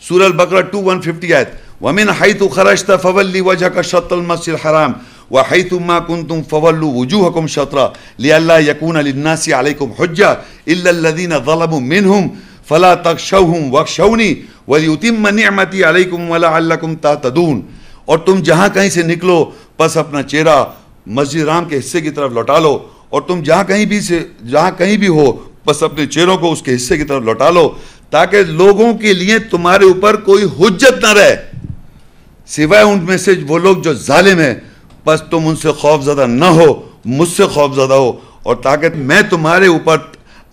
سورہ البقرہ 2:150 آیت وَمِنْ حَيْثُ خَرَجْتَ فَوَلِّ وَجْهَكَ شَطْرَ الْمَسْجِدِ الْحَرَامِ وَحَيْثُ مَا كُنْتُمْ فَوَلُّوا وُجُوهَكُمْ شَطْرَهُ لِئَلَّا يَكُونَ لِلنَّاسِ عَلَيْكُمْ حُجَّةٌ إِلَّا الَّذِينَ ظَلَمُوا مِنْهُمْ فَلَا تَخْشَوْهُمْ وَاخْشَوْنِي وَلِيُتِمَّ نِعْمَتِي عَلَيْكُمْ وَلَعَلَّكُمْ تَهْتَدُونَ. اور تم جہاں کہیں سے نکلو پس اپنا چہرہ مسجد حرام کے حصے کی طرف لوٹا لو، اور تم جہاں کہیں بھی ہو بس اپنے چہروں کو اس کے حصے کی طرف لوٹا لو، تاکہ لوگوں کے لیے تمہارے اوپر کوئی حجت نہ رہے سوائے ان میں سے وہ لوگ جو ظالم ہیں. بس تم ان سے خوف زدہ نہ ہو، مجھ سے خوف زدہ ہو، اور تاکہ میں تمہارے اوپر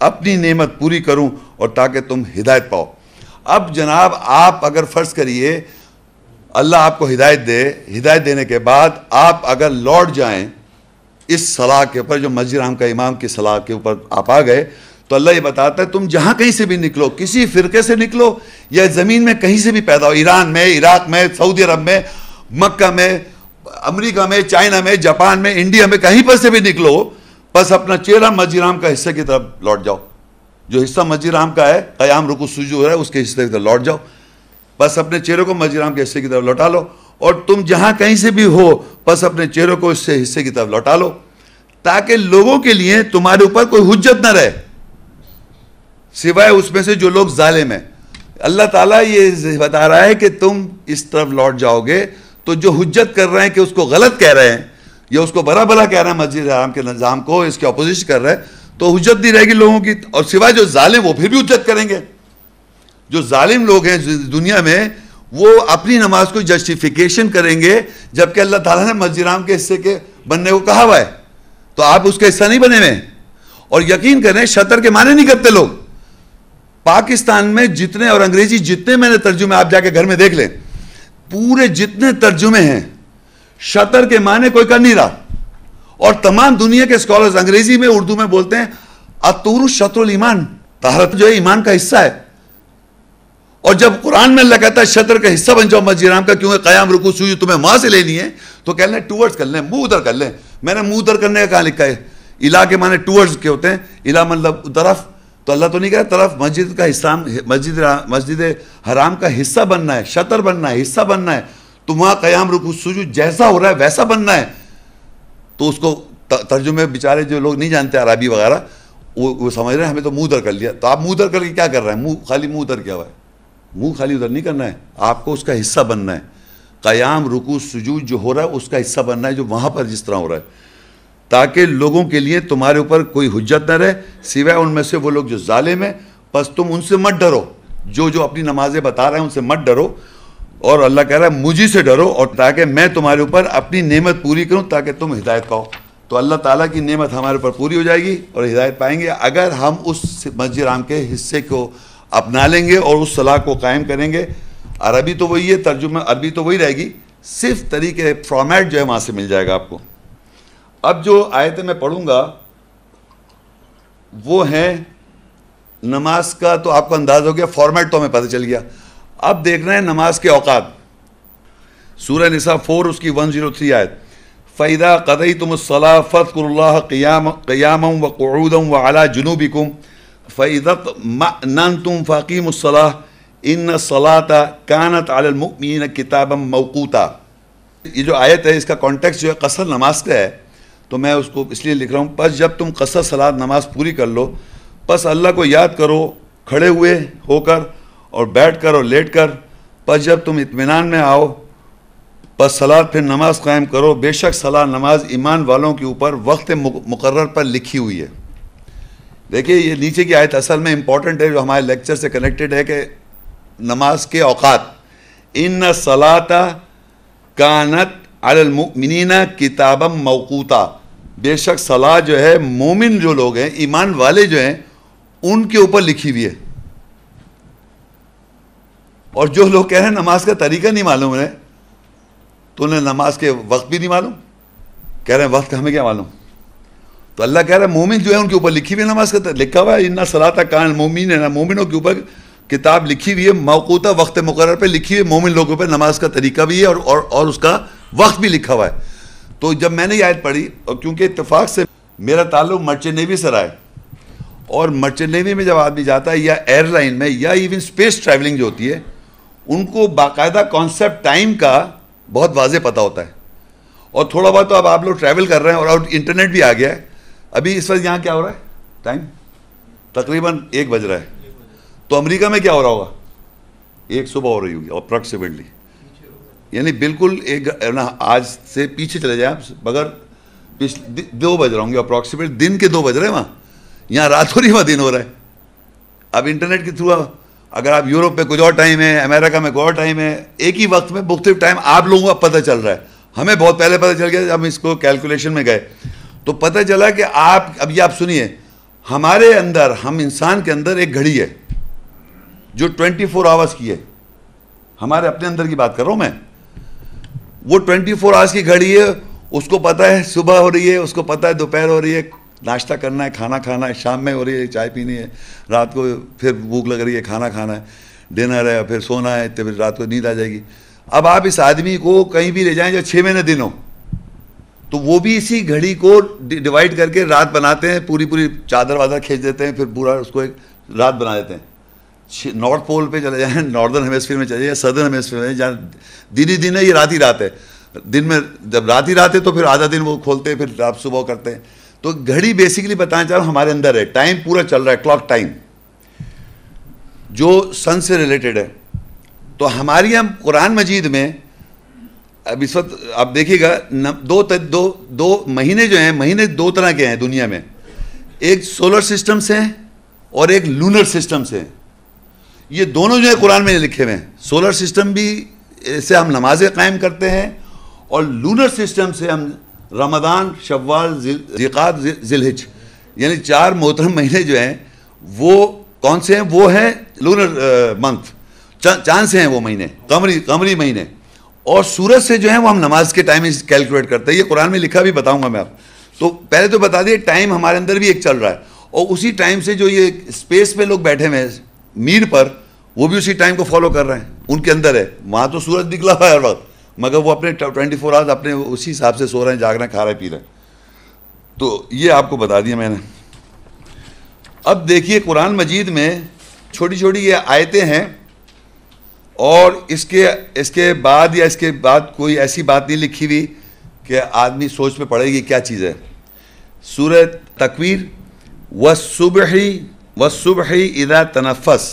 اپنی نعمت پوری کروں اور تاکہ تم ہدایت پاؤ. اب جناب آپ اگر فرض کریے اللہ آپ کو ہدایت دے، ہدایت دینے کے بعد آپ اگر لوٹ جائیں اس صلاح کے اوپر جو مسجد حرام کا امام کی صلاح کے اوپر آپ آ گئے، تو اللہ یہ بتاتا ہے تم جہاں کہیں سے بھی نکلو، کسی فرقے سے نکلو یا زمین میں کہیں سے بھی پیدا ہو، ایران میں، عراق میں، سعودی عرب میں، مکہ میں، امریکہ میں، چائنا میں، جاپان میں، انڈیا میں، کہیں پر سے بھی نکلو، بس اپنا چہرہ مسجد حرام کا حصے کی طرف لوٹ جاؤ. جو حصہ مسجد حرام کا ہے قیام رکوع سجود ہے اس کے حصے کی طرف لوٹ جاؤ. بس اپنے چہروں کو مسجد حرام کے حصے کی طرف لوٹا لو، اور تم جہاں کہیں سے بھی ہو بس اپنے چہروں کو اس سے حصے کی طرف لوٹا لو، تاکہ لوگوں کے لیے تمہارے اوپر کوئی حجت نہ رہے سوائے اس میں سے جو لوگ ظالم ہیں. اللہ تعالیٰ یہ بتا رہا ہے کہ تم اس طرف لوٹ جاؤ گے تو جو حجت کر رہے ہیں کہ اس کو غلط کہہ رہے ہیں یا اس کو برا بھلا کہہ رہے ہیں مسجد حرام کے نظام کو، اس کے اپوزیشن کر رہے ہیں، تو حجت نہیں رہے گی لوگوں کی. اور سوائے جو ظالم وہ پھر بھی حجت کریں گے. جو ظالم لوگ ہیں دنیا میں وہ اپنی نماز کو جسٹیفیکیشن کریں گے، جبکہ اللہ تعالیٰ نے مسجد حرام کے حصے کے بننے کو کہا ہوا ہے، تو آپ اس کا حصہ نہیں بنے ہوئے. اور یقین کریں شطر کے معنی نہیں کرتے لوگ. پاکستان میں جتنے اور انگریزی جتنے میں نے ترجمے، آپ جا کے گھر میں دیکھ لیں، پورے جتنے ترجمے ہیں شطر کے معنی کوئی کر نہیں رہا. اور تمام دنیا کے اسکالرز انگریزی میں اردو میں بولتے ہیں الطہور شطر الایمان، طہارت جو ہے ایمان کا حصہ ہے. اور جب قرآن میں اللہ کہتا ہے شطر کا حصہ بن جاؤ مسجد حرام کا، کیونکہ قیام رکوع سجود تمہیں وہاں سے لینی ہے، تو کہہ لیں ٹورڈز کر لیں، منہ ادھر کر لیں. میں نے منہ ادھر کرنے کا کہاں لکھا ہے؟ الہ کے معنی ٹورڈز کے ہوتے ہیں، الہ مطلب طرف، تو اللہ تو نہیں کہا طرف مسجد کا حصہ، مسجد حرام کا حصہ بننا ہے، شطر بننا ہے، حصہ بننا ہے، تو وہاں قیام رکوع سجود جیسا ہو رہا ہے ویسا بننا ہے. تو اس کو ترجمے بیچارے جو لوگ نہیں جانتے عربی وغیرہ وہ سمجھ رہے ہیں ہمیں تو منہ ادھر کر لیا. تو آپ منہ ادھر کر کے کیا کر رہے ہیں؟ خالی منہ ادھر کیا ہوا ہے؟ منہ خالی ادھر نہیں کرنا ہے، آپ کو اس کا حصہ بننا ہے. قیام رکوع سجود جو ہو رہا ہے اس کا حصہ بننا ہے جو وہاں پر جس طرح ہو رہا ہے، تاکہ لوگوں کے لیے تمہارے اوپر کوئی حجت نہ رہے سوائے ان میں سے وہ لوگ جو ظالم ہیں. بس تم ان سے مت ڈرو، جو اپنی نمازیں بتا رہے ہیں ان سے مت ڈرو، اور اللہ کہہ رہا ہے مجھے سے ڈرو، اور تاکہ میں تمہارے اوپر اپنی نعمت پوری کروں تاکہ تم ہدایت پاؤ. تو اللہ تعالیٰ کی نعمت ہمارے اوپر پوری ہو جائے گی اور ہدایت پائیں گے اگر ہم اس مسجد حرام کے حصے کو اپنا لیں گے اور اس صلاح کو قائم کریں گے. عربی تو وہی ہے، ترجمہ عربی تو وہی رہے گی، صرف طریقے فارمیٹ جو ہے وہاں سے مل جائے گا آپ کو. اب جو آیتیں میں پڑھوں گا وہ ہیں نماز کا، تو آپ کو انداز ہو گیا، فارمیٹ تو ہمیں پتہ چل گیا. اب دیکھ رہے ہیں نماز کے اوقات. سورہ نساء 4 اس کی 103 آیت فَإِذَا قَضَيْتُمُ الصَّلَاةَ فَاذْكُرُوا اللَّهَ قِيَامًا وَقُعُودًا وَعَلَى جُنُوبِكُمْ فَإِذَا اطْمَأْنَنْتُمْ فَأَقِيمُوا الصَّلَاةَ إِنَّ الصَّلَاةَ كَانَتْ عَلَى الْمُؤْمِنِينَ كِتَابًا مَوْقُوتًا. یہ جو آیت ہے اس کا کانٹیکسٹ جو ہے قصر نماز کا ہے، تو میں اس کو اس لیے لکھ رہا ہوں. پس جب تم قصر صلاۃ نماز پوری کر لو، پس اللہ کو یاد کرو کھڑے ہوئے ہو کر اور بیٹھ کر اور لیٹ کر. پس جب تم اطمینان میں آؤ پس صلاۃ پھر نماز قائم کرو. بے شک صلاۃ نماز ایمان والوں کے اوپر وقت مقرر پر لکھی ہوئی ہے. دیکھیے یہ نیچے کی آیت اصل میں امپورٹنٹ ہے، جو ہمارے لیکچر سے کنیکٹڈ ہے، کہ نماز کے اوقات. ان الصلاۃ کانت علی المؤمنین کتابا موقوتا، بے شک صلاح جو ہے مومن جو لوگ ہیں، ایمان والے جو ہیں، ان کے اوپر لکھی ہوئی ہے. اور جو لوگ کہہ رہے ہیں نماز کا طریقہ نہیں معلوم ہے، تو انہیں نماز کے وقت بھی نہیں معلوم، کہہ رہے ہیں وقت ہمیں کیا معلوم. تو اللہ کہہ رہا ہے مومن جو ہے ان کے اوپر لکھی ہوئی نماز کا لکھا ہوا ہے. ان صلاۃ کان المؤمنین، مومنوں کے اوپر کتاب لکھی ہوئی ہے، موقوتا وقت مقرر پہ لکھی ہوئی ہے. مومن لوگوں پہ نماز کا طریقہ بھی ہے اور اس کا وقت بھی لکھا ہوا ہے. تو جب میں نے یہ آیت پڑھی، اور کیونکہ اتفاق سے میرا تعلق مرچنٹ نیوی سے رہا ہے، اور مرچنٹ نیوی میں جب آدمی جاتا ہے یا ایئر لائن میں یا ایون اسپیس ٹریولنگ جو ہوتی ہے، ان کو باقاعدہ کانسیپٹ ٹائم کا بہت واضح پتہ ہوتا ہے. اور تھوڑا بہت تو اب آپ لوگ ٹریول کر رہے ہیں اور انٹرنیٹ بھی آ گیا ہے. ابھی اس وقت یہاں کیا ہو رہا ہے ٹائم؟ تقریباً 1 بج رہا ہے. تو امریکہ میں کیا ہو رہا ہوگا؟ 1 صبح ہو رہی ہوگی اپروکسیمیٹلی. یعنی بالکل آج سے پیچھے چلے جائیں آپ، مگر 2 بج رہے ہوں گے اپروکسیمیٹ. دن کے 2 بج رہے ہیں وہاں. یہاں رات ہو رہی ہے، وہاں دن ہو رہا ہے. اب انٹرنیٹ کے تھرو اگر آپ یورپ میں کچھ اور ٹائم ہے، امریکہ میں کوئی اور ٹائم ہے، ایک ہی وقت میں مختلف ٹائم آپ لوگوں کو پتہ چل رہا ہے. ہمیں بہت پہلے پتہ چل گیا. جب ہم اس کو کیلکولیشن میں گئے تو پتہ چلا کہ اب یہ آپ سنیے، ہمارے اندر، ہم انسان کے اندر ایک گھڑی ہے جو 24 آورس کی ہے. ہمارے اپنے اندر کی بات کر رہا ہوں میں. وہ 24 آورس کی گھڑی ہے. اس کو پتہ ہے صبح ہو رہی ہے، اس کو پتہ ہے دوپہر ہو رہی ہے، ناشتہ کرنا ہے، کھانا کھانا ہے، شام میں ہو رہی ہے، چائے پینی ہے، رات کو پھر بھوک لگ رہی ہے، کھانا کھانا ہے، ڈنر ہے، پھر سونا ہے، پھر رات کو نیند آ جائے گی. اب آپ اس آدمی کو کہیں بھی لے جائیں جو 6 مہینے دن ہو، تو وہ بھی اسی گھڑی کو ڈیوائڈ کر کے رات بناتے ہیں. پوری چادر وادر کھینچ دیتے ہیں، پھر پورا اس کو ایک رات بنا دیتے ہیں. نارتھ پول پہ چلے جائیں، ناردرن ہیمسفیئر میں چلے جائیں، سدرن ہیمسفیئر میں، جہاں دن ہی دن ہے، یہ رات ہی رات ہے. دن میں جب رات ہی رات ہے تو پھر آدھا دن وہ کھولتے ہیں، پھر رات صبح کرتے ہیں. تو گھڑی بیسیکلی بتانا چاہ رہا ہوں ہمارے اندر ہے. ٹائم پورا چل رہا ہے، کلاک ٹائم جو سن سے ریلیٹڈ ہے. تو ہماری ہم قرآن مجید میں اب اس وقت آپ دیکھیے گا، دو مہینے جو ہیں، مہینے 2 طرح کے ہیں دنیا میں. ایک سولر سسٹم سے ہیں اور ایک لونر سسٹم سے ہیں. یہ دونوں جو ہے قرآن میں لکھے ہوئے ہیں. سولر سسٹم بھی سے ہم نمازیں قائم کرتے ہیں، اور لونر سسٹم سے ہم رمضان، شوال، ذوالقعدہ، ذی الحجہ، یعنی 4 محترم مہینے جو ہیں وہ کون سے ہیں؟ وہ ہیں لونر منتھ، چاند سے ہیں وہ مہینے، قمری مہینے. اور سورج سے جو ہیں وہ ہم نماز کے ٹائم کیلکولیٹ کرتے ہیں. یہ قرآن میں لکھا بھی بتاؤں گا میں آپ. تو پہلے تو بتا دیے ٹائم ہمارے اندر بھی ایک چل رہا ہے، اور اسی ٹائم سے جو یہ اسپیس میں لوگ بیٹھے ہوئے ہیں میر پر، وہ بھی اسی ٹائم کو فالو کر رہے ہیں. ان کے اندر ہے، وہاں تو سورج نکلا ہوا ہے ہر وقت، مگر وہ اپنے 24 آورس اپنے اسی حساب سے سو رہے ہیں، جاگ رہے ہیں، کھا رہے ہیں، پی رہے ہیں. تو یہ آپ کو بتا دیا میں نے. اب دیکھیے قرآن مجید میں چھوٹی چھوٹی یہ آیتیں ہیں، اور اس کے بعد یا اس کے بعد کوئی ایسی بات نہیں لکھی ہوئی کہ آدمی سوچ میں پڑے گی کیا چیز ہے. سورہ تکویر، والصبح اذا تنفس،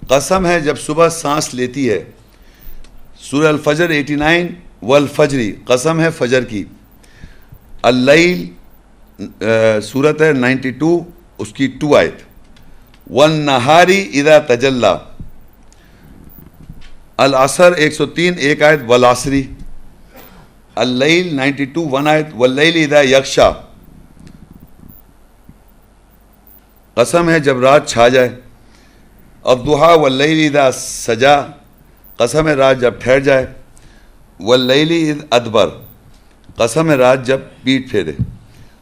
قسم ہے جب صبح سانس لیتی ہے. سورہ الفجر 89، والفجر، قسم ہے فجر کی. اللیل سورت ہے 92، اس کی 2 آیت. والنہار اذا تجلی، العصر 103، 1 آیت. والعصر، اللیل 92، 1 آیت. واللیل اذا یغشی، قسم ہے جب رات چھا جائے. الضحیٰ، واللیل اذا سجا، قسم ہے رات جب ٹھہر جائے. واللیل اذ ادبر، قسم ہے رات جب پیٹ پھیرے.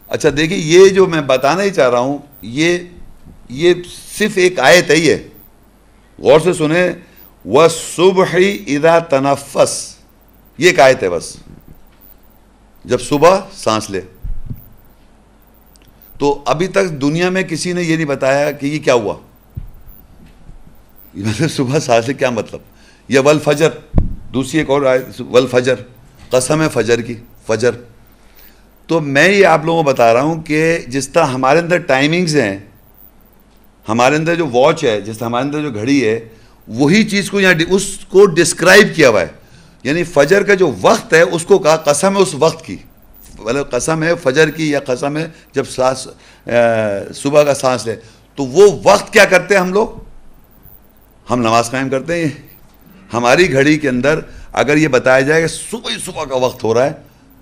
اچھا دیکھیے، یہ جو میں بتانا ہی چاہ رہا ہوں، یہ صرف ایک آیت ہے. یہ غور سے سنیں، والصبح اذا تنفس، یہ ایک آیت ہے بس، جب صبح سانس لے. تو ابھی تک دنیا میں کسی نے یہ نہیں بتایا کہ یہ کیا ہوا، مطلب صبح سانس لے کیا مطلب. یا والفجر، دوسری ایک اور آیت، والفجر، قسم ہے فجر کی، فجر. تو میں یہ آپ لوگوں کو بتا رہا ہوں کہ جس طرح ہمارے اندر ٹائمنگز ہیں، ہمارے اندر جو واچ ہے، جس طرح ہمارے اندر جو گھڑی ہے، وہی چیز کو یہاں اس کو ڈسکرائب کیا ہوا ہے. یعنی فجر کا جو وقت ہے اس کو کہا قسم ہے اس وقت کی، مطلب قسم ہے فجر کی، یا قسم ہے جب صبح کا سانس لے. تو وہ وقت کیا کرتے ہیں ہم لوگ؟ ہم نماز قائم کرتے ہیں. ہماری گھڑی کے اندر اگر یہ بتایا جائے کہ صبح کا وقت ہو رہا ہے،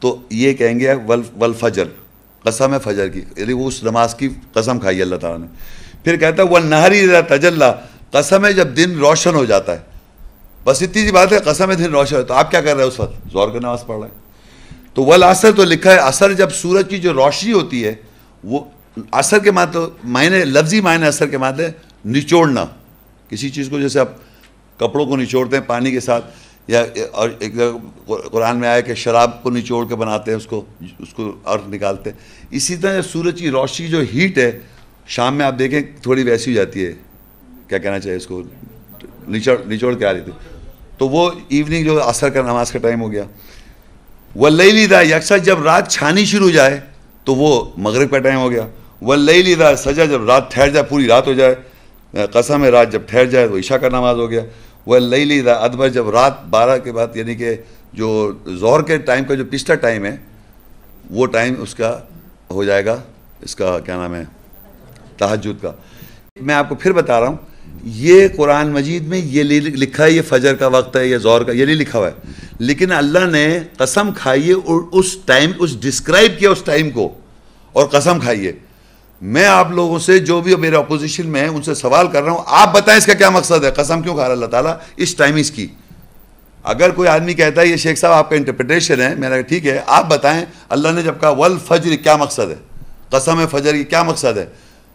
تو یہ کہیں گے والفجر، قسم ہے فجر کی، یعنی وہ اس نماز کی قسم کھائی اللہ تعالیٰ نے. پھر کہتا ہے والنہار اذا تجلی، قسم ہے جب دن روشن ہو جاتا ہے. بس اتنی سی بات ہے، قسم ہے دن روشن ہے. تو آپ کیا کر رہے ہیں اس وقت؟ ظہر کی نماز پڑھ رہے ہیں. تو والعصر تو لکھا ہے، عصر جب سورج کی جو روشنی ہوتی ہے، وہ عصر کے معنی لفظی معنی عصر کے معنی نچوڑنا کسی چیز کو، جیسے آپ کپڑوں کو نچوڑتے ہیں پانی کے ساتھ، یا اور ایک قرآن میں آیا کہ شراب کو نچوڑ کے بناتے ہیں اس کو اور نکالتے ہیں. اسی طرح سورج کی روشنی جو ہیٹ ہے شام میں آپ دیکھیں تھوڑی ویسی ہو جاتی ہے، کیا کہنا چاہیے اس کو، نچوڑ کے آ رہی تھی، تو وہ ایوننگ جو عصر کا نماز کا ٹائم ہو گیا. واللیل اذا یکسر جب رات چھانی شروع ہو جائے تو وہ مغرب کا ٹائم ہو گیا. واللیل اذا سجا جب رات ٹھہر جائے پوری رات ہو جائے, قسم ہے رات جب ٹھہر جائے تو عشاء کا نماز ہو گیا. واللیل اذا ادبر جب رات 12 کے بعد یعنی کہ جو ظہر کے ٹائم کا جو پچھلا ٹائم ہے وہ ٹائم اس کا ہو جائے گا, اس کا کیا نام ہے, تہجد کا. میں آپ کو پھر بتا رہا ہوں, یہ قرآن مجید میں یہ لکھا ہے یہ فجر کا وقت ہے, یہ ظہر کا, یہ نہیں لکھا ہوا ہے, لیکن اللہ نے قسم کھائی ہے اور اس ٹائم اس ڈسکرائب کیا اس ٹائم کو اور قسم کھائی ہے. میں آپ لوگوں سے جو بھی میرے اپوزیشن میں ہیں ان سے سوال کر رہا ہوں, آپ بتائیں اس کا کیا مقصد ہے, قسم کیوں کھا رہا اللہ تعالیٰ اس ٹائمنگس کی. اگر کوئی آدمی کہتا ہے یہ شیخ صاحب آپ کا انٹرپریٹیشن ہے, میں نے کہا ٹھیک ہے آپ بتائیں اللہ نے جب کہا والفجر کیا مقصد ہے, قسم فجر کی کیا مقصد ہے.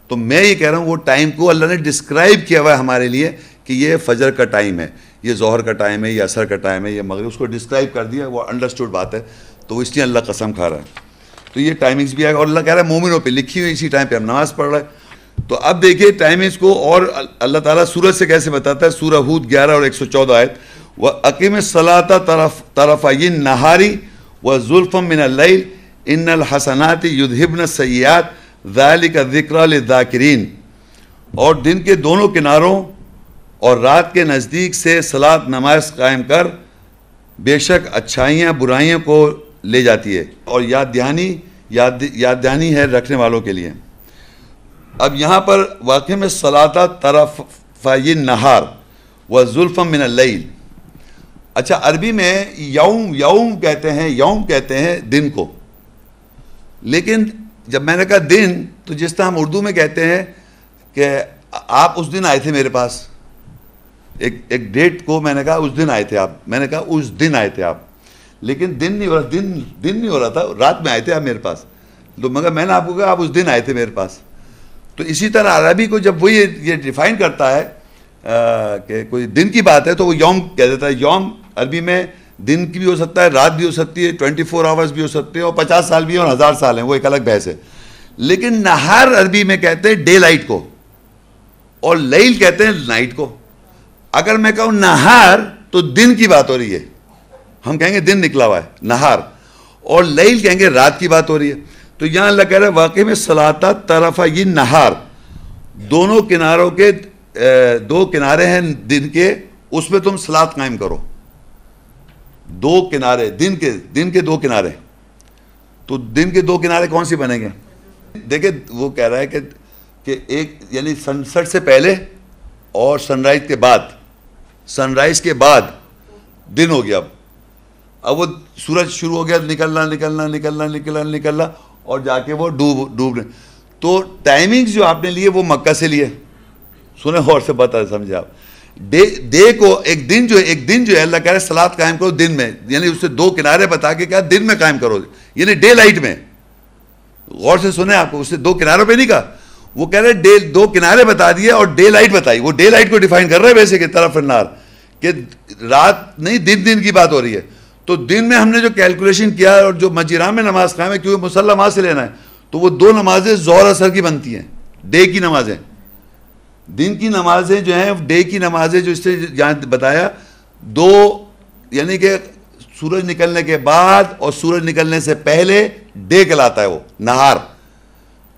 تو میں یہ کہہ رہا ہوں وہ ٹائم کو اللہ نے ڈسکرائب کیا ہوا ہے ہمارے لیے کہ یہ فجر کا ٹائم ہے, یہ ظہر کا ٹائم ہے, یہ عصر کا ٹائم ہے, یہ مغرب, اس کو ڈسکرائب کر دیا, وہ انڈرسٹوڈ بات ہے. تو اس لیے اللہ قسم کھا رہا ہے. تو یہ ٹائمنگس بھی آئے گا اور اللہ کہہ رہا ہے مومنوں پہ لکھی ہوئی اسی ٹائم پہ ہم نماز پڑھ رہے ہیں. تو اب دیکھیے ٹائمنگس کو, اور اللہ تعالیٰ سورج سے کیسے بتاتا ہے. سورہ ہود 11 اور 114 آیت, وَأَقِمِ الصَّلَاةَ طَرَفَيِ النَّهَارِ وَزُلْفًا مِّنَ اللَّيْلِ إِنَّ الْحَسَنَاتِ يُذْهِبْنَ السَّيِّئَاتِ ذَلِكَ ذِكْرَىٰ لِلذَّاكِرِينَ. اور دن کے دونوں کناروں اور رات کے نزدیک سے صلاۃ نماز قائم کر, بے شک اچھائیاں برائیوں کو لے جاتی ہے اور یاد دہانی ہے رکھنے والوں کے لیے. اب یہاں پر واقع میں الصَّلَاةَ طَرَفَيِ النَّهَارِ وَزُلْفًا مِّنَ اللَّيْلِ. اچھا عربی میں یوم کہتے ہیں دن کو, لیکن جب میں نے کہا دن تو جس طرح ہم اردو میں کہتے ہیں کہ آپ اس دن آئے تھے میرے پاس, ایک ڈیٹ کو میں نے کہا اس دن آئے تھے آپ, میں نے کہا اس دن آئے تھے آپ, لیکن دن نہیں ہو رہا, دن نہیں ہو رہا تھا, رات میں آئے تھے آپ میرے پاس. تو مگر میں نے آپ کو کہا آپ اس دن آئے تھے میرے پاس. تو اسی طرح عربی کو جب وہ یہ ڈیفائن کرتا ہے کہ کوئی دن کی بات ہے تو وہ یوم کہہ دیتا ہے. یوم عربی میں دن کی بھی ہو سکتا ہے, رات بھی ہو سکتی ہے, 24 آورز بھی ہو سکتے ہیں, اور 50 سال بھی ہیں اور 1000 سال ہیں, وہ ایک الگ بحث ہے. لیکن نہار عربی میں کہتے ہیں ڈے لائٹ کو, اور لیل کہتے ہیں نائٹ کو. اگر میں کہوں نہار تو دن کی بات ہو رہی ہے, ہم کہیں گے دن نکلا ہوا ہے نہار, اور لیل کہیں گے رات کی بات ہو رہی ہے. تو یہاں اللہ کہہ رہا ہے واقع میں الصَّلَاةَ طَرَفَيِ النَّهَارِ, دونوں کناروں کے, دو کنارے ہیں دن کے, اس پہ تم صلاۃ قائم کرو. دو کنارے دن کے دو کنارے, تو دن کے دو کنارے کون سی بنیں گے؟ دیکھیں وہ کہہ رہا ہے کہ ایک یعنی سن سیٹ سے پہلے اور سن رائز کے بعد, سن رائز کے بعد دن ہو گیا. اب وہ سورج شروع ہو گیا نکلنا اور جا کے وہ ڈوبنے. تو ٹائمنگز جو آپ نے لیے وہ مکہ سے لیے, سنیں اور سے بتا سمجھے آپ. ڈے کو ایک دن جو ہے اللہ کہہ رہا ہے صلاۃ قائم کرو دن میں, یعنی اس سے دو کنارے بتا کے کہا دن میں قائم کرو, یعنی ڈے لائٹ میں. غور سے سنیں, آپ کو اس سے دو کناروں پہ نہیں کہا, وہ کہہ رہے دو کنارے بتا دیے اور ڈے لائٹ بتائی. وہ ڈے لائٹ کو ڈیفائن کر رہے ہیں ویسے کہ طرف النار, کہ رات نہیں دن کی بات ہو رہی ہے. تو دن میں ہم نے جو کیلکولیشن کیا اور جو مسجد میں نماز قائم ہے, کیونکہ مصلی وہاں سے لینا ہے, تو وہ دو نمازیں ظہر اثر کی بنتی ہیں, ڈے کی نمازیں. دن کی نمازیں جو ہیں ڈے کی نمازیں جو اس سے جہاں بتایا دو, یعنی کہ سورج نکلنے کے بعد اور سورج نکلنے سے پہلے ڈے کہلاتا ہے وہ نہار,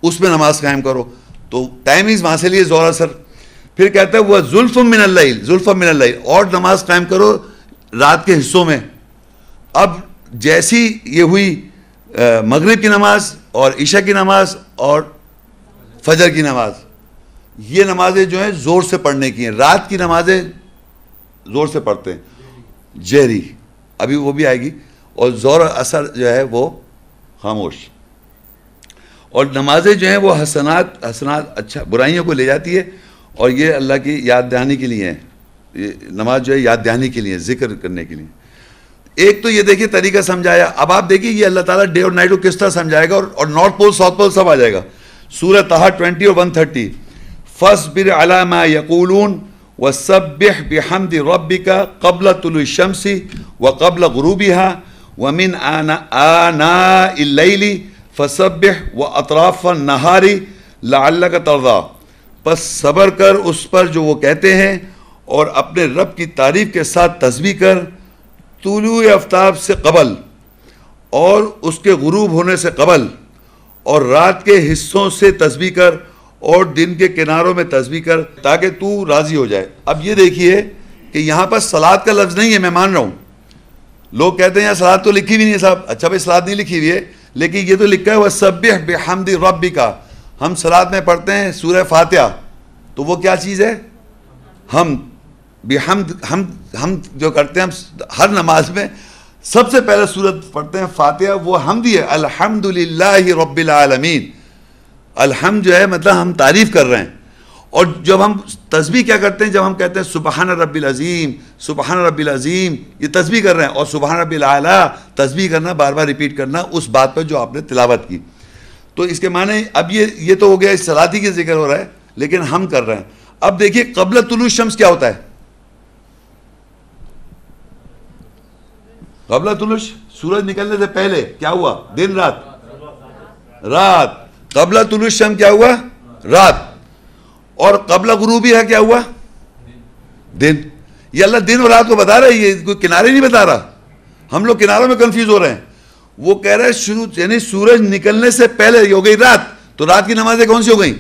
اس میں نماز قائم کرو. تو ٹائمنگز وہاں سے لیے ظہر اثر. پھر کہتا ہے وہ زلفا من اللیل, اور نماز قائم کرو رات کے حصوں میں. اب جیسی یہ ہوئی مغرب کی نماز اور عشاء کی نماز اور فجر کی نماز, یہ نمازیں جو ہیں زور سے پڑھنے کی ہیں. رات کی نمازیں زور سے پڑھتے ہیں جہری, ابھی وہ بھی آئے گی, اور ظہر اثر جو ہے وہ خاموش. اور نمازیں جو ہیں وہ حسنات اچھا برائیوں کو لے جاتی ہے, اور یہ اللہ کی یاد دہانی کے لیے ہے. یہ نماز جو ہے یاد دہانی کے لیے, ذکر کرنے کے لیے. ایک تو یہ دیکھیے طریقہ سمجھایا. اب آپ دیکھیے یہ اللہ تعالیٰ ڈے اور نائٹ کو کس طرح سمجھائے گا, اور نارتھ پول ساؤتھ پول سب آ جائے گا. سورہ طٰہٰ 20 اور 130, فاصبر علی ما یقولون وسبح بحمد ربک قبل طلوع الشمس وقبل غروبها ومن آناء اللیل فسبح واطراف النہار لعلک ترضی. پس صبر کر اس پر جو وہ کہتے ہیں, اور اپنے رب کی تعریف کے ساتھ تسبیح کر طلوع آفتاب سے قبل اور اس کے غروب ہونے سے قبل، اور رات کے حصوں سے تسبیح کر اور دن کے کناروں میں تسبیح کر تاکہ تو راضی ہو جائے۔ اب یہ دیکھیے کہ یہاں پر صلاۃ کا لفظ نہیں ہے، میں مان رہا ہوں، لوگ کہتے ہیں یہاں صلاۃ تو لکھی ہوئی نہیں ہے صاحب، اچھا بھائی صلاۃ نہیں لکھی ہوئی ہے، لیکن یہ تو لکھا ہے وَسَبِّحْ بِحَمْدِ رَبِّكَ۔ ہم صلاۃ میں پڑھتے ہیں سورہ فاتحہ، تو وہ کیا چیز ہے؟ ہم بحمد، ہم جو کرتے ہیں ہم ہر نماز میں سب سے پہلے سورت پڑھتے ہیں فاتحہ، وہ حمدی ہے، الحمدللہ رب العالمین۔ الحمد جو ہے مطلب ہم تعریف کر رہے ہیں، اور جب ہم تسبیح کیا کرتے ہیں، جب ہم کہتے ہیں سبحان رب العظیم، سبحان رب العظیم، یہ تسبیح کر رہے ہیں، اور سبحان رب الاعلیٰ تسبیح کرنا، بار بار ریپیٹ کرنا اس بات پر جو آپ نے تلاوت کی۔ تو اس کے معنی اب یہ تو ہو گیا، اس صلاتی کے ذکر ہو رہا ہے، لیکن ہم کر رہے ہیں۔ اب دیکھیے قبل طلوع الشمس کیا ہوتا ہے؟ قبل طلوع سورج نکلنے سے پہلے کیا ہوا؟ دن رات، رات۔ قبل طلوع الشمس کیا ہوا؟ رات۔ اور قبل غروبیہ کیا ہوا؟ دن۔ یہ اللہ دن اور رات کو بتا رہا ہے، یہ کوئی کنارے نہیں بتا رہا۔ ہم لوگ کناروں میں کنفیوز ہو رہے ہیں۔ وہ کہہ رہے ہیں شروع، یعنی سورج نکلنے سے پہلے ہو گئی رات، تو رات کی نمازیں کون سی ہو گئیں؟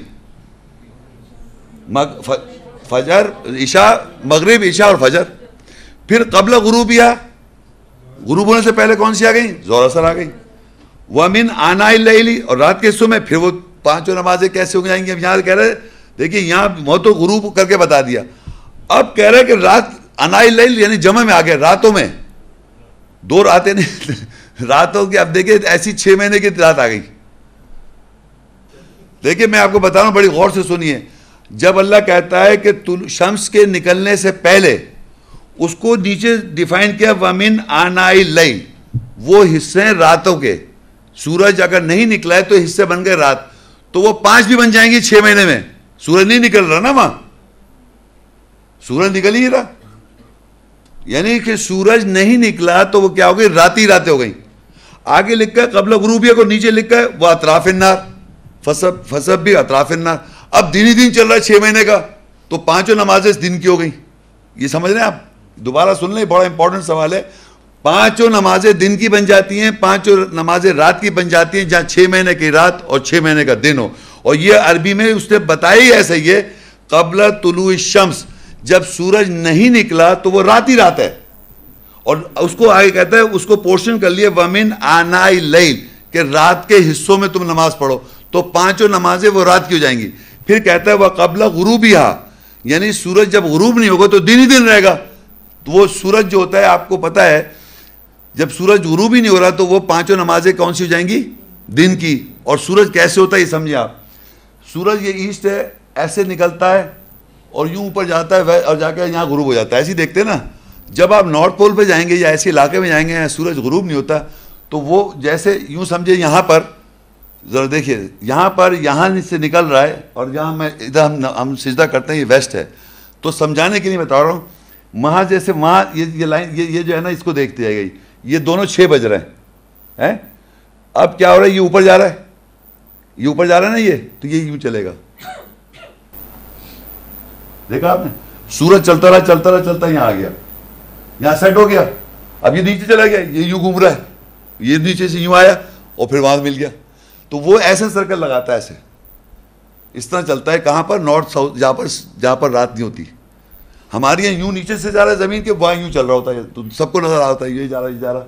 فجر، عشاء، مغرب، عشاء اور فجر۔ پھر قبل غروبیہ، غروب ہونے سے پہلے کون سی آ گئی؟ ظہر اثر آ گئی۔ وَمِنْ آنَاءِ اللَّيْلِ، اور رات کے حصوں میں پھر وہ پانچوں نمازیں کیسے ہو جائیں گی؟ اب یہاں کہہ رہے دیکھیے، یہاں موت و غروب کر کے بتا دیا، اب کہہ رہے کہ رات آناء اللیل یعنی جمع میں آ گئے، راتوں میں، دو راتیں نہیں، راتوں کی۔ اب دیکھیے ایسی 6 مہینے کی رات آ گئی۔ دیکھیے میں آپ کو بتا رہا ہوں، بڑی غور سے سنیے، جب اللہ کہتا ہے کہ شمس کے نکلنے سے پہلے، اس کو نیچے ڈیفائن کیا وَمِنْ آنَاءِ اللَّيْلِ، وہ حصے ہیں راتوں کے۔ سورج اگر نہیں نکلا ہے تو حصے بن گئے رات، تو وہ 5 بھی بن جائیں گی 6 مہینے میں۔ سورج نہیں نکل رہا نا وہاں، سورج نکل ہی رہا، یعنی کہ سورج نہیں نکلا تو وہ کیا ہو گئی؟ رات ہی راتیں ہو گئی۔ آگے لکھا ہے قبل غروبیہ کو، نیچے لکھا ہے وہ اطراف النار، فسب بھی اطراف النار۔ اب دن ہی دن چل رہا ہے 6 مہینے کا، تو پانچوں نمازیں دن کی ہو گئی۔ یہ سمجھ رہے ہیں آپ؟ دوبارہ سن لیں، بڑا امپورٹنٹ سوال ہے۔ پانچوں نمازیں دن کی بن جاتی ہیں، پانچوں نمازیں رات کی بن جاتی ہیں، جہاں 6 مہینے کی رات اور 6 مہینے کا دن ہو۔ اور یہ عربی میں اس نے بتایا ہی ایسا ہی ہے، قبل طلوع الشمس، جب سورج نہیں نکلا تو وہ رات ہی رات ہے۔ اور اس کو آگے کہتا ہے، اس کو پورشن کر لیا وَمِنْ آنَاءِ اللَّيْلِ، کہ رات کے حصوں میں تم نماز پڑھو، تو پانچوں نمازیں وہ رات کی ہو جائیں گی۔ پھر کہتا ہے وَقَبْلَ غُرُوبِهَا، یعنی سورج جب غروب نہیں ہوگا تو دن ہی دن رہے گا۔ تو وہ سورج جو ہوتا ہے، آپ کو پتا ہے، جب سورج غروب ہی نہیں ہو رہا تو وہ پانچوں نمازیں کون سی ہو جائیں گی؟ دن کی۔ اور سورج کیسے ہوتا ہے یہ سمجھے آپ؟ سورج یہ ایسٹ ہے، ایسے نکلتا ہے اور یوں اوپر جاتا ہے اور جا کے یہاں غروب ہو جاتا ہے، ایسے ہی دیکھتے ہیں نا۔ جب آپ نارتھ پول پہ جائیں گے یا ایسے علاقے میں جائیں گے سورج غروب نہیں ہوتا، تو وہ جیسے یوں سمجھے یہاں پر ذرا دیکھیے، یہاں پر یہاں سے نکل رہا ہے، اور جہاں میں ادھر ہم سجدہ کرتے ہیں یہ ویسٹ ہے، تو سمجھانے کے لیے بتا رہا ہوں، وہاں جیسے وہاں یہ لائن یہ جو ہے نا، اس کو دیکھتے جائے گئی، یہ دونوں 6 بج رہے ہیں۔ اب کیا ہو رہا ہے؟ یہ اوپر جا رہا ہے، یہ اوپر جا رہا ہے نا، یہ تو یہ یوں چلے گا۔ دیکھا آپ نے؟ سورج چلتا رہا چلتا رہا چلتا یہاں آ گیا، یہاں سیٹ ہو گیا، اب یہ نیچے چلا گیا، یہ یوں گھوم رہا ہے، یہ نیچے سے یوں آیا اور پھر وہاں مل گیا۔ تو وہ ایسے سرکل لگاتا ہے، ایسے اس طرح چلتا ہے۔ کہاں پر؟ نارتھ ساؤتھ، جہاں پر رات نہیں ہوتی۔ ہمارے یہاں یوں نیچے سے جا رہا ہے زمین کے، وہاں یوں چل رہا ہوتا ہے، تو سب کو نظر آتا ہے یہ جا رہا یہ جا رہا۔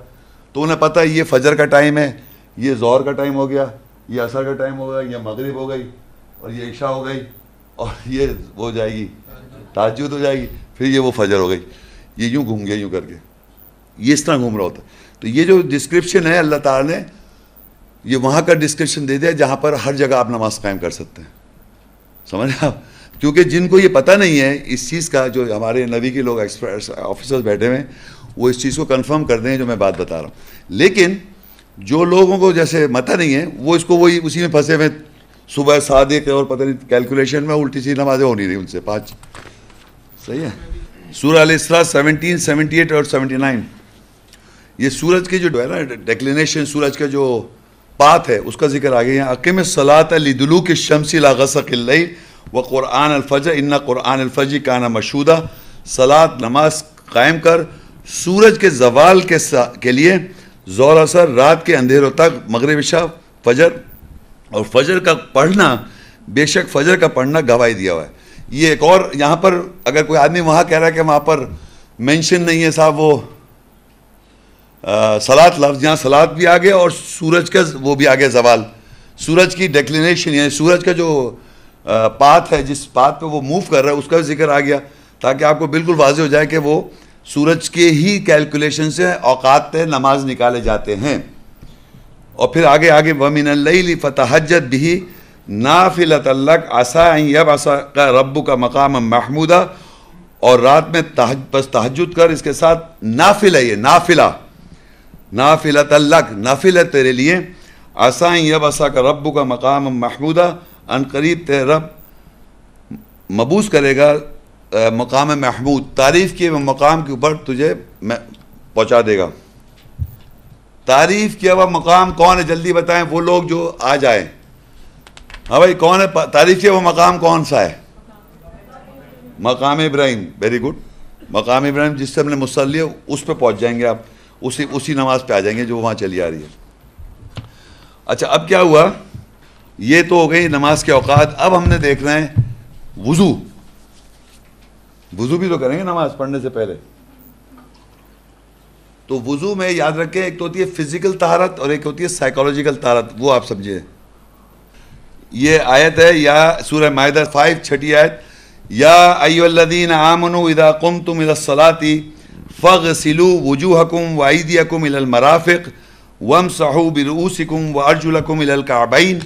تو انہیں پتہ ہے یہ فجر کا ٹائم ہے، یہ ظہر کا ٹائم ہو گیا، یہ عصر کا ٹائم ہو گیا، یہ مغرب ہو گئی، اور یہ عشاء ہو گئی، اور یہ ہو جائے گی تہجد ہو جائے گی، پھر یہ وہ فجر ہو گئی۔ یہ یوں گھوم گیا یوں کر کے، یہ اس طرح گھوم رہا ہوتا ہے۔ تو یہ جو ڈسکرپشن ہے اللہ تعالیٰ نے یہ وہاں کا ڈسکرپشن دے دیا جہاں پر ہر جگہ آپ نماز قائم کر سکتے ہیں، سمجھ آپ؟ کیونکہ جن کو یہ پتہ نہیں ہے اس چیز کا، جو ہمارے نبی کے لوگ آفیسرز بیٹھے ہوئے ہیں، وہ اس چیز کو کنفرم کر دیں جو میں بات بتا رہا ہوں۔ لیکن جو لوگوں کو جیسے پتہ نہیں ہے، وہ اس کو وہی اسی میں پھنسے ہوئے، صبح صادق اور پتہ نہیں کیلکولیشن میں الٹی سی نمازیں ہو نہیں رہی ان سے 5۔ صحیح ہے؟ سورہ الاسراء 17، 78 اور 79، یہ سورج کی جو ہے نا ڈیکلینیشن، سورج کا جو پاتھ ہے اس کا ذکر آگے ہیں۔ اقم الصلاۃ لدلوک الشمس الی غسق اللیل وقرآن الفجر ان قرآن الفجر کان مشہودا۔ صلاۃ نماز قائم کر سورج کے زوال کے لیے ظہر اثر، رات کے اندھیروں تک، مغرب عشاء، فجر، اور فجر کا پڑھنا، بے شک فجر کا پڑھنا گواہی دیا ہوا ہے. یہ ایک اور یہاں پر اگر کوئی آدمی وہاں کہہ رہا ہے کہ وہاں پر مینشن نہیں ہے صاحب وہ صلاۃ لفظ، یہاں صلاۃ بھی آ گیا اور سورج کا وہ بھی آ گیا زوال، سورج کی ڈیکلینیشن یعنی سورج کا جو پاتھ ہے، جس پاتھ پہ وہ موو کر رہا ہے اس کا ذکر آ گیا، تاکہ آپ کو بالکل واضح ہو جائے کہ وہ سورج کے ہی کیلکولیشن سے اوقات پہ نماز نکالے جاتے ہیں. اور پھر آگے وَمِنَ اللَّيْلِ فَتَهَجَّدْ بِهِ نَافِلَةً لَكَ عَسَىٰ أَن يَبْعَثَكَ رَبُّكَ مَقَامًا مَحْمُودًا، اور رات میں بس تہجد کر، اس کے ساتھ نافل ہے، یہ نافلہ، نافلۃ لک، نافل ہے تیرے لیے، عَسَىٰ أن يَبْعَثَكَ رَبُّكَ مَقَامًا مَحْمُودًا، ان قریب تیرے رب مبعوث کرے گا مقام محمود، تعریف کیے ہوئے مقام کے اوپر تجھے پہنچا دے گا. تعریف کیا ہوا مقام کون ہے؟ جلدی بتائیں وہ لوگ جو آ جائیں. ہاں بھائی کون ہے تعریف کیا ہوا مقام؟ کون سا ہے؟ مقام ابراہیم. Very good. مقام ابراہیم جس سے ہم نے مصلی ہے اس پہ پہنچ جائیں گے آپ، اسی نماز پہ آ جائیں گے جو وہاں چلی آ رہی ہے. اچھا اب کیا ہوا؟ یہ تو ہو گئی نماز کے اوقات. اب ہم نے دیکھنا ہے وضو. وضو بھی تو کریں گے نماز پڑھنے سے پہلے. تو وضو میں یاد رکھیں ایک تو ہوتی ہے فزیکل طہارت اور ایک ہوتی ہے سائیکولوجیکل طہارت، وہ آپ سمجھے. یہ آیت ہے یا سورہ مائدہ 5 چھٹی آیت، یا ایھا الذین آمنوا اذا قمتم الى الصلاۃ فاغسلوا وجوہکم وایدیکم الى المرافق وامسحوا برؤوسکم وارجلکم الى الکعبین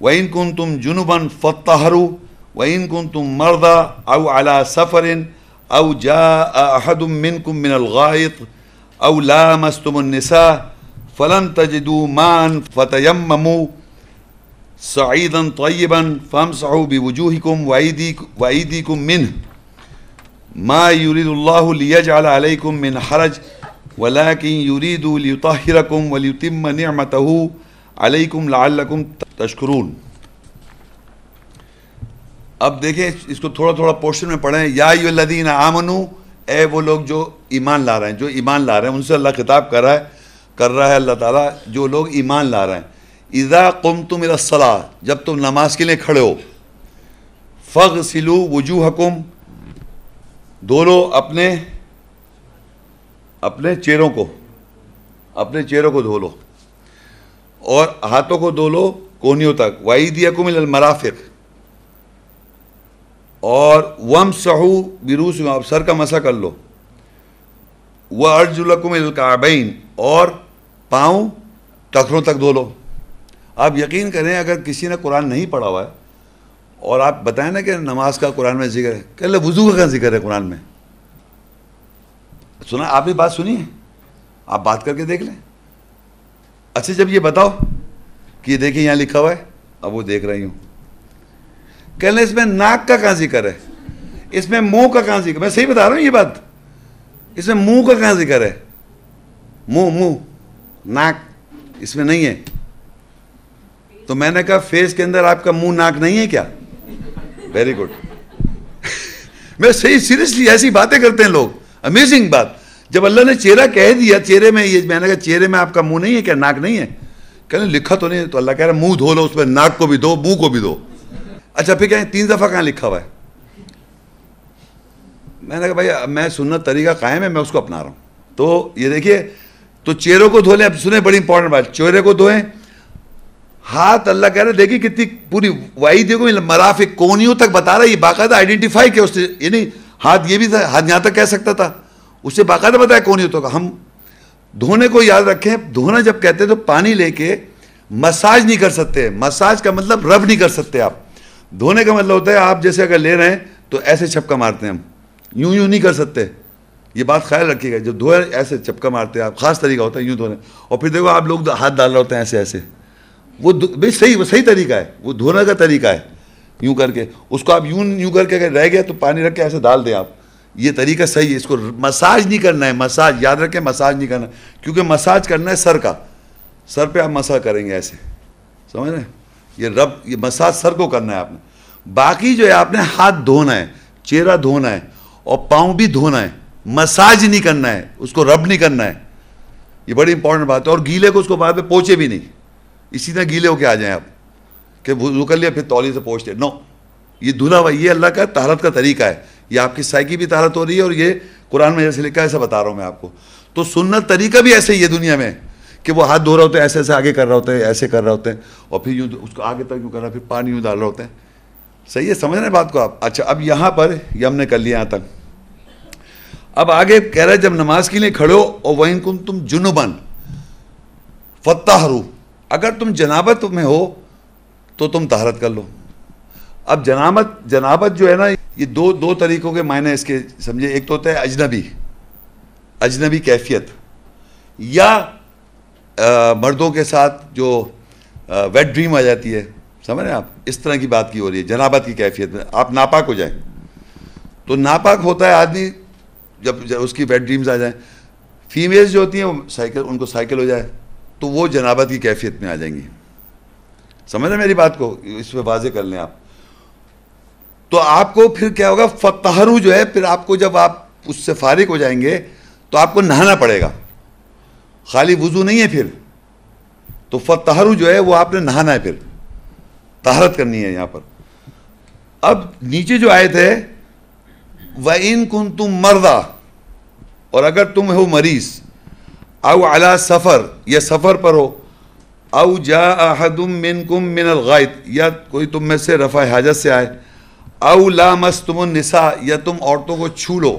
وان کنتم جنبا فاطہروا وَإِن كُنتُم مَرْضَىٰ أَوْ عَلَىٰ سَفَرٍ أَوْ جَاءَ أَحَدٌ مِّنكُم مِّنَ الْغَائِطِ أَوْ لَامَسْتُمُ النِّسَاءَ فَلَمْ تَجِدُوا مَاءً فَتَيَمَّمُوا صَعِيدًا طَيِّبًا فَامْسَحُوا بِوُجُوهِكُمْ وَأَيْدِيكُمْ مِنْهُ مَا يُرِيدُ اللَّهُ لِيَجْعَلَ عَلَيْكُمْ مِنْ حَرَجٍ وَلَٰكِن يُرِيدُ لِيُطَهِّرَكُمْ وَلِيُتِمَّ نِعْمَتَهُ عَلَيْكُمْ لَعَلَّكُمْ تَشْكُرُونَ. اب دیکھیں اس کو تھوڑا تھوڑا پورشن میں پڑھیں. یا ایھا الذین آمنوا، اے وہ لوگ جو ایمان لا رہے ہیں، جو ایمان لا رہے ہیں ان سے اللہ خطاب کر رہا ہے اللہ تعالیٰ جو لوگ ایمان لا رہے ہیں. اذا قمتم الی الصلاۃ، جب تم نماز کے لیے کھڑے ہو، فاغسلوا وجوہکم، دھو لو اپنے چہروں کو دھو لو اور ہاتھوں کو دھو لو کونیوں تک، وایدیکم الی المرافق، اور وامسحوا برؤوسکم، آپ سر کا مسح کر لو، وارجلکم الی الکعبین، اور پاؤں ٹخنوں تک دھو لو. آپ یقین کریں اگر کسی نے قرآن نہیں پڑھا ہوا ہے اور آپ بتائیں نا کہ نماز کا قرآن میں ذکر ہے، کہ لے وضو کا کیا ذکر ہے قرآن میں؟ سنا آپ نے بات سنی ہے؟ آپ بات کر کے دیکھ لیں. اچھا جب یہ بتاؤ کہ یہ دیکھیں یہاں لکھا ہوا ہے، اب وہ دیکھ رہی ہوں، کہنے اس میں ناک کا کہاں ذکر ہے، اس میں منہ کا کہاں ذکر؟ میں صحیح بتا رہا ہوں یہ بات، اس میں منہ کا کہاں ذکر ہے؟ منہ ناک اس میں نہیں ہے. تو میں نے کہا فیس کے اندر آپ کا منہ ناک نہیں ہے کیا؟ Very good. میں صحیح سیریسلی ایسی باتیں کرتے ہیں لوگ، امیزنگ بات. جب اللہ نے چہرہ کہہ دیا، چہرے میں یہ میں نے کہا چہرے میں آپ کا منہ نہیں ہے کیا، ناک نہیں ہے؟ کہنے لکھا تو نہیں ہے. تو اللہ کہہ رہا منہ دھو لو، اس میں ناک کو بھی دو، منہ کو بھی دو. اچھا پھر کہیں 3 دفعہ کہاں لکھا ہوا ہے؟ میں نے کہا بھائی میں سنت طریقہ قائم ہے، میں اس کو اپنا رہا ہوں. تو یہ دیکھیے، تو چہروں کو دھو لیں. اب سنیں بڑی امپورٹنٹ بات، چہرے کو دھوئیں. ہاتھ اللہ کہہ رہے دیکھیے کتنی پوری وایدیکم الی المرافق، کونیوں تک بتا رہا ہے. یہ باقاعدہ آئیڈینٹیفائی کیا اس نے، یعنی ہاتھ یہ بھی تھا، ہاتھ یہاں تک کہہ سکتا تھا، اسے باقاعدہ بتایا کونیوں تک. ہم دھونے کو یاد رکھیں، دھونا جب کہتے ہیں تو پانی لے کے مساج نہیں کر سکتے. مساج کا مطلب رب نہیں کر سکتے آپ. دھونے کا مطلب ہوتا ہے آپ جیسے اگر لے رہے ہیں تو ایسے چھپکا مارتے ہیں، ہم یوں نہیں کر سکتے. یہ بات خیال رکھیے گا، جب دھوئے ایسے چپکا مارتے ہیں آپ، خاص طریقہ ہوتا ہے یوں دھونے. اور پھر دیکھو آپ لوگ ہاتھ ڈال رہے ہوتے ہیں ایسے، وہ صحیح طریقہ ہے، وہ دھونے کا طریقہ ہے. یوں کر کے اس کو آپ یوں کر کے اگر رہ گیا تو پانی رکھ کے ایسے ڈال دیں آپ، یہ طریقہ صحیح ہے. اس کو مساج نہیں کرنا ہے، مساج یاد رکھیں، مساج نہیں کرنا، کیونکہ مساج کرنا ہے سر پہ آپ مساج کریں گے ایسے، سمجھ رہے ہیں؟ یہ مساج سر کو کرنا ہے آپ نے. باقی جو ہے آپ نے ہاتھ دھونا ہے، چہرہ دھونا ہے، اور پاؤں بھی دھونا ہے, مساج نہیں کرنا ہے, اس کو رب نہیں کرنا ہے. یہ بڑی امپورٹنٹ بات ہے. اور گیلے کو اس کو بعد میں پوچھے بھی نہیں, اسی طرح گیلے ہو کے آ جائیں آپ کہ وضو کر لیا پھر تولی سے پوچھتے, نو. یہ دھلا ہوا, یہ اللہ کا طہارت کا طریقہ ہے. یہ آپ کی سائیکی بھی طہارت ہو رہی ہے, اور یہ قرآن میں جیسے لکھا ہے ایسا بتا رہا ہوں میں آپ کو. تو سنت طریقہ بھی ایسے ہی ہے دنیا میں کہ وہ ہاتھ دھو رہے ہوتے ہیں, ایسے ایسے آگے کر رہے ہوتے ہیں, ایسے کر رہے ہوتے ہیں, اور پھر یوں اس کو آگے تک یوں کر رہا ہے, پھر پانی یوں ڈال رہے ہوتے ہیں. صحیح ہے, سمجھ رہے ہیں بات کو آپ؟ اچھا, اب یہاں پر یہ ہم نے کر لیا یہاں تک. اب آگے کہہ رہا ہے جب نماز کے لیے کھڑے ہو, اور وَإِن كُنتُمْ جُنُبًا فَطَّهِّرُوا, اگر تم جنابت میں ہو تو تم طہارت کر لو. اب جنابت جو ہے نا, یہ دو طریقوں کے معنی اس کے سمجھے. ایک تو ہوتا ہے اجنبی کیفیت, یا مردوں کے ساتھ جو ویٹ ڈریم آ جاتی ہے, سمجھ رہے ہیں آپ, اس طرح کی بات کی ہو رہی ہے جنابت کی کیفیت میں. آپ ناپاک ہو جائیں تو ناپاک ہوتا ہے آدمی جب اس کی ویٹ ڈریمز آ جائیں. فیمیلز جو ہوتی ہیں ان کو سائیکل ہو جائے تو وہ جنابت کی کیفیت میں آ جائیں گی. سمجھ رہے ہیں میری بات کو؟ اس پہ واضح کر لیں آپ. تو آپ کو پھر کیا ہوگا, فطہرو جو ہے, پھر آپ کو جب آپ اس سے فارغ ہو جائیں گے تو آپ کو نہانا پڑے گا, خالی وضو نہیں ہے پھر. تو فطہرو جو ہے وہ آپ نے نہانا ہے, پھر طہارت کرنی ہے یہاں پر. اب نیچے جو آیت ہے وَإِن كُنتُم مَرْضَىٰ, اور اگر تم ہو مریض, او علی سفر, یا سفر پر ہو, او جاء احد منکم من الغائط, یا کوئی تم میں سے رفع حاجت سے آئے, او لامستم النساء, یا تم عورتوں کو چھو لو,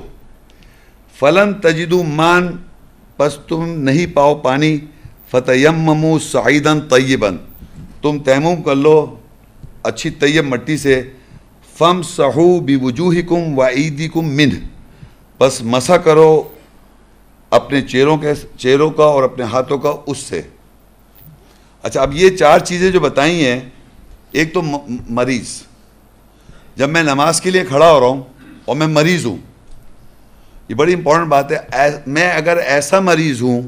فلن تجدوا ماء, پس تم نہیں پاؤ پانی, فتیمموا صعیدا طیبا, تم تیمم کر لو اچھی طیب مٹی سے, فامسحوا بوجوہکم وایدیکم منہ, بس مسح کرو اپنے چہروں کا اور اپنے ہاتھوں کا اس سے. اچھا, اب یہ چار چیزیں جو بتائی ہیں, ایک تو مریض, جب میں نماز کے لیے کھڑا ہو رہا ہوں اور میں مریض ہوں, یہ بڑی امپورٹنٹ بات ہے. میں اگر ایسا مریض ہوں,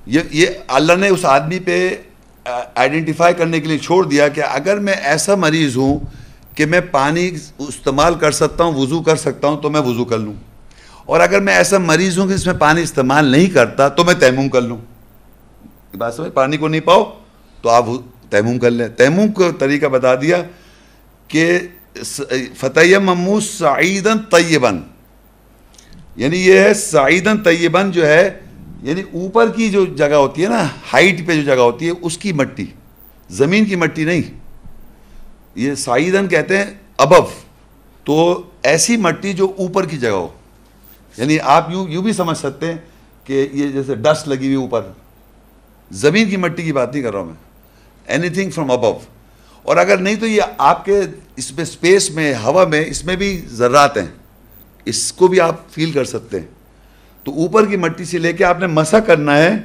یہ اللہ نے اس آدمی پہ آئیڈینٹیفائی کرنے کے لیے چھوڑ دیا کہ اگر میں ایسا مریض ہوں کہ میں پانی استعمال کر سکتا ہوں, وضو کر سکتا ہوں, تو میں وضو کر لوں, اور اگر میں ایسا مریض ہوں کہ اس میں پانی استعمال نہیں کرتا تو میں تیمم کر لوں. بات سمجھ, پانی کو نہیں پاؤ تو آپ تیمم کر لیں. تیمم کو طریقہ بتا دیا کہ فتیمموا صعیدا طیبا, یعنی یہ ہے صعیدا طیبا جو ہے, یعنی اوپر کی جو جگہ ہوتی ہے نا, ہائٹ پہ جو جگہ ہوتی ہے اس کی مٹی, زمین کی مٹی نہیں. یہ صعیدن کہتے ہیں ابو, تو ایسی مٹی جو اوپر کی جگہ ہو. یعنی آپ یوں بھی سمجھ سکتے ہیں کہ یہ جیسے ڈسٹ لگی ہوئی اوپر, زمین کی مٹی کی بات نہیں کر رہا ہوں میں, اینی تھنگ فرام ابو. اور اگر نہیں تو یہ آپ کے اس میں اسپیس میں, ہوا میں, اس میں بھی ذرات ہیں, اس کو بھی آپ فیل کر سکتے ہیں. تو اوپر کی مٹی سے لے کے آپ نے مسح کرنا ہے.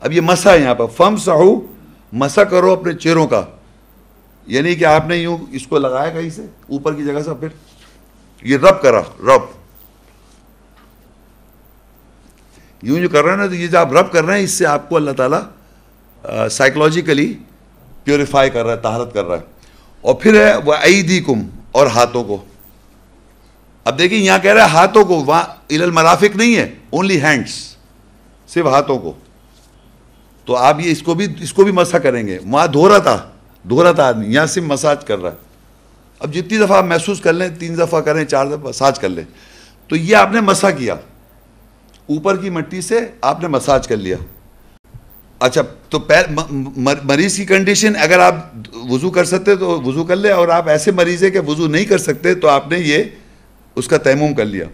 اب یہ مسح ہے یہاں پر, فامسحوا, مسح کرو اپنے چہروں کا, یعنی کہ آپ نے یوں اس کو لگایا کہیں سے اوپر کی جگہ سے, پھر یہ رب کرا, رب یوں جو کر رہے ہیں نا, تو یہ جو آپ رب کر رہے ہیں اس سے آپ کو اللہ تعالیٰ سائیکولوجیکلی پیوریفائی کر رہا ہے, طہارت کر رہا ہے. اور پھر ہے وَأَيْدِيكُمْ, اور ہاتھوں کو. اب دیکھیں یہاں کہہ رہا ہے ہاتھوں کو, وہاں اِلَى الْمَرَافِق نہیں ہے, اونلی ہینڈس, صرف ہاتھوں کو. تو آپ یہ اس کو بھی مسح کریں گے. وہاں دھو رہا تھا آدمی, یہاں صرف مساج کر رہا ہے. اب جتنی دفعہ آپ محسوس کر لیں, 3 دفعہ کریں, 4 دفعہ مساج کر لیں, تو یہ آپ نے مسح کیا, اوپر کی مٹی سے آپ نے مساج کر لیا. اچھا, تو مریض کی کنڈیشن, اگر آپ وضو کر سکتے تو وضو کر لیں, اور آپ ایسے مریض ہیں کہ وضو نہیں کر سکتے تو آپ نے یہ اس کا تیمم کر لیا.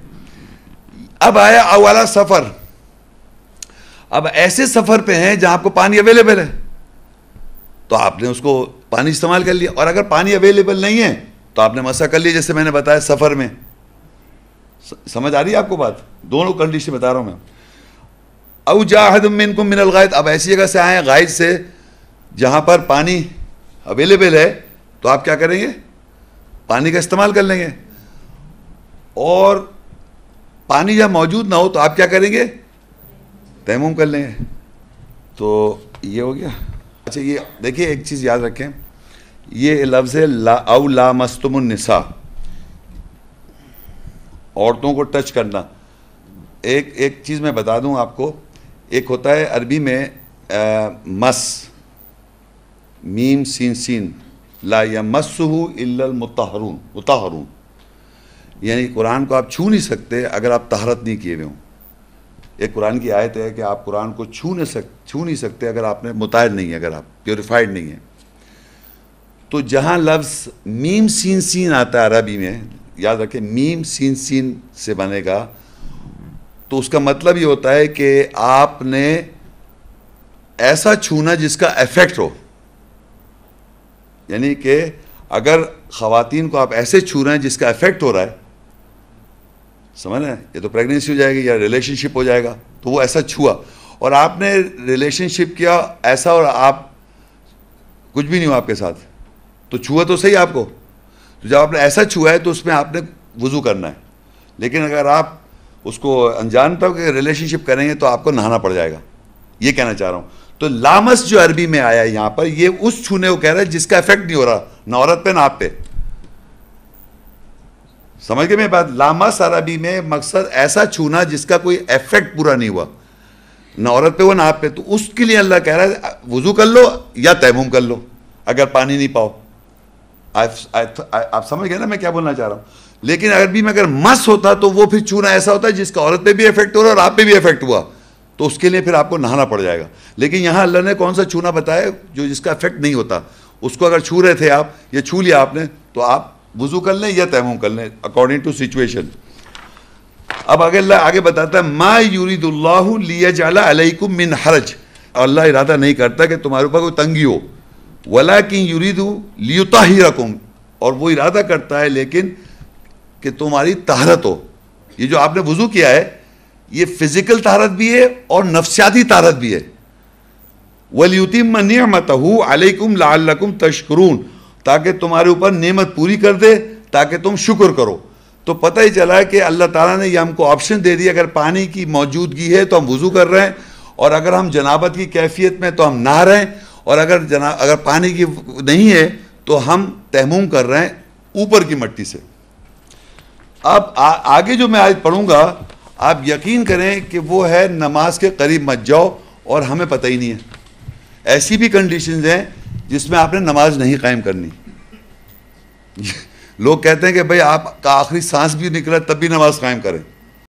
اب آیا اولا سفر. اب ایسے سفر پہ ہیں جہاں آپ کو پانی اویلیبل ہے تو آپ نے اس کو پانی استعمال کر لیا, اور اگر پانی اویلیبل نہیں ہے تو آپ نے مسح کر لیا, جیسے میں نے بتایا سفر میں. سمجھ آ رہی ہے آپ کو بات؟ دونوں کنڈیشن بتا رہا ہوں میں. او جاء احد منکم من الغائط, اب ایسی جگہ سے آئے ہیں غائط سے جہاں پر پانی اویلیبل ہے, تو آپ کیا کریں گے, پانی کا استعمال کر لیں گے. اور پانی جب موجود نہ ہو تو آپ کیا کریں گے, تیمم کر لیں گے. تو یہ ہو گیا. اچھا, یہ دیکھیے ایک چیز یاد رکھیں, یہ لفظ ہے او لامستم النساء, عورتوں کو ٹچ کرنا. ایک چیز میں بتا دوں آپ کو, ایک ہوتا ہے عربی میں مس, میم سین سین, لا یمسہ الا المطہرون, مطہرون, یعنی قرآن کو آپ چھو نہیں سکتے اگر آپ طہارت نہیں کیے ہوئے ہوں. ایک قرآن کی آیت ہے کہ آپ قرآن کو چھو نہیں سکتے اگر آپ نے مطہر نہیں ہے, اگر آپ پیوریفائڈ نہیں ہیں. تو جہاں لفظ میم سین سین آتا ہے عربی میں, یاد رکھیں میم سین سین سے بنے گا, تو اس کا مطلب یہ ہوتا ہے کہ آپ نے ایسا چھونا جس کا ایفیکٹ ہو. یعنی کہ اگر خواتین کو آپ ایسے چھو رہے ہیں جس کا ایفیکٹ ہو رہا ہے, سمجھ رہے ہیں, یہ تو پریگننسی ہو جائے گی یا ریلیشن شپ ہو جائے گا, تو وہ ایسا چھوا اور آپ نے ریلیشن شپ کیا ایسا اور آپ کچھ بھی نہیں ہو آپ کے ساتھ, تو چھوا تو صحیح آپ کو. تو جب آپ نے ایسا چھوا ہے تو اس میں آپ نے وضو کرنا ہے. لیکن اگر آپ اس کو انجان تھا کہ ریلیشن شپ کریں گے تو آپ کو نہانا پڑ جائے گا, یہ کہنا چاہ رہا ہوں. تو لامس جو عربی میں آیا ہے یہاں پر, یہ اس چھونے کو کہہ رہا ہے جس کا افیکٹ نہیں ہو رہا, نہ عورت پہ نہ آپ پہ. سمجھ گئے میری بات؟ لامس عربی میں مقصد ایسا چھونا جس کا کوئی افیکٹ پورا نہیں ہوا, نہ عورت پہ ہوا نہ آپ پہ. تو اس کے لیے اللہ کہہ رہا ہے وضو کر لو یا تیمم کر لو اگر پانی نہیں پاؤ. آپ سمجھ گئے نا میں کیا بولنا چاہ رہا ہوں. لیکن عربی میں اگر مس ہوتا تو وہ پھر چھونا ایسا ہوتا ہے جس کا عورت پہ بھی افیکٹ ہو رہا اور آپ پہ بھی افیکٹ ہوا, تو اس کے لیے پھر آپ کو نہانا پڑ جائے گا. لیکن یہاں اللہ نے کون سا چھونا بتایا جو جس کا افیکٹ نہیں ہوتا, اس کو اگر چھو رہے تھے آپ یا چھو لیا آپ نے تو آپ وضو کر لیں یا تیمم کر لیں اکارڈنگ ٹو سچویشن. اب اللہ آگے بتاتا ہے ما یرید اللہ لیجعل علیکم من حرج, اللہ ارادہ نہیں کرتا کہ تمہارے اوپر کوئی تنگی ہو, ولکن یرید لیطہرکم, اور وہ ارادہ کرتا ہے لیکن کہ تمہاری طہارت ہو. یہ جو آپ نے وضو کیا ہے یہ فزیکل طہارت بھی ہے اور نفسیاتی طہارت بھی ہے. وَلْيُتِمَّ نِعْمَتَهُ عَلَيْكُمْ لَعَلَّكُمْ تَشْكُرُونَ, تاکہ تمہارے اوپر نعمت پوری کر دے تاکہ تم شکر کرو. تو پتہ ہی چلا ہے کہ اللہ تعالیٰ نے یہ ہم کو آپشن دے دیا, اگر پانی کی موجودگی ہے تو ہم وضو کر رہے ہیں, اور اگر ہم جنابت کی کیفیت میں تو ہم نہا رہے ہیں, اور اگر پانی کی نہیں ہے تو ہم تیمم کر رہے ہیں اوپر کی مٹی سے. اب آگے جو میں آج پڑھوں گا آپ یقین کریں کہ وہ ہے نماز کے قریب مت جاؤ اور ہمیں پتہ ہی نہیں ہے. ایسی بھی کنڈیشنز ہیں جس میں آپ نے نماز نہیں قائم کرنی. لوگ کہتے ہیں کہ بھئی آپ کا آخری سانس بھی نکلا تب بھی نماز قائم کریں.